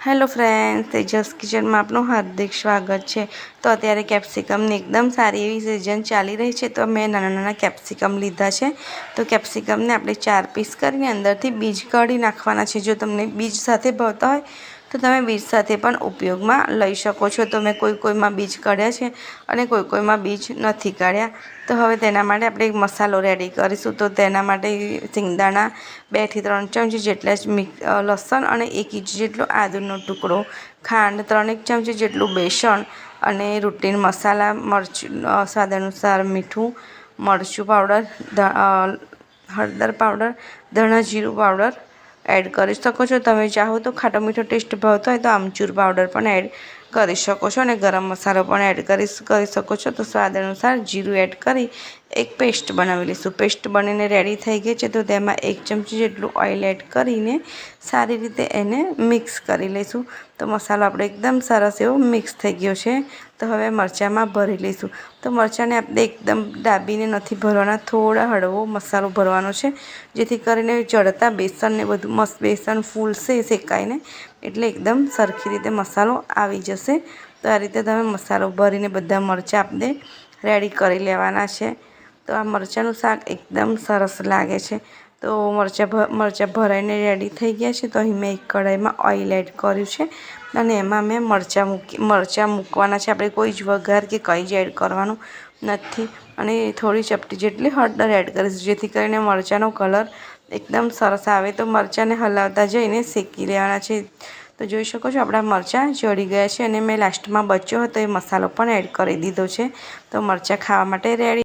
Hello friends, Tejas કિચનમાં આપનું હાર્દિક સ્વાગત છે। તો અત્યારે કેપ્સિકમની એકદમ સારી એવી સિઝન ચાલી રહી છે, તો મેં નાના નાના કેપ્સિકમ લીધા છે। તો કેપ્સિકમને આપણે 4 પીસ કરીને અંદરથી બીજ કાઢી નાખવાના છે। જો તમને બીજ સાથે ભાવતા હોય તો તમે બીજ સાથે પણ ઉપયોગમાં લઈ શકો છો। તો મેં કોઈમાં બીજ કાઢ્યા છે અને કોઈમાં બીજ નથી કાઢ્યા। તો હવે તેના માટે આપણે એક મસાલો રેડી કરીશું। તો તેના માટે સિંગદાણા 2 થી 3 ચમચી જેટલા જ લસણ અને 1 ઇંચ જેટલો આદુનો ટુકડો, ખાંડ 3 ચમચી જેટલું બેસન અને રૂટીન મસાલા, મરચું સ્વાદ અનુસાર મીઠું, મરચું પાવડર, હળદર પાવડર, ધાણા જીરું પાવડર એડ કરી શકો છો। તમે ચાહો તો ખાટો મીઠો ટેસ્ટ ભાવતો હોય તો આમચૂર પાવડર પણ એડ કરી શકો છો અને ગરમ મસાલો પણ એડ કરી શકો છો। તો સ્વાદ અનુસાર જીરું એડ કરી એક પેસ્ટ બનાવી લઈશું। પેસ્ટ બનીને રેડી થઈ ગઈ છે, તો તેમાં 1 ચમચી જેટલું ઓઇલ એડ કરીને સારી રીતે એને મિક્સ કરી લઈશું। તો મસાલો આપણે એકદમ સરસ એવો મિક્સ થઈ ગયો છે। તો હવે મરચાંમાં ભરી લઈશું। તો મરચાંને આપણે એકદમ દાબીને નથી ભરવાના, થોડા હળવો મસાલો ભરવાનો છે, જેથી કરીને ચડતા બેસનને બધું મસ્ત બેસન ફૂલશે શેકાઈને, એટલે એકદમ સરખી રીતે મસાલો આવી જશે। તો આ રીતે તમે મસાલો ભરીને બધા મરચાં આપણે રેડી કરી લેવાના છે। તો આ મરચાંનું શાક એકદમ સરસ લાગે છે। તો મરચાં ભરાઈને રેડી થઈ ગયા છે। તો અહીં મેં એક કઢાઈમાં ઓઇલ એડ કર્યું છે અને એમાં મેં મરચાં મૂકવાના છે। આપણે કોઈ જ વઘાર કે કંઈ જ એડ કરવાનું નથી અને થોડી ચપટી જેટલી હળદર એડ કરીશું, જેથી કરીને મરચાંનો કલર એકદમ સરસ આવે। તો મરચાંને હલાવતા જઈને શેકી લેવાના છે। તો જોઈ શકો છો આપણા મરચાં ચડી ગયા છે અને મેં લાસ્ટમાં બચ્યો હતો એ મસાલો પણ એડ કરી દીધો છે। તો મરચાં ખાવા માટે રેડી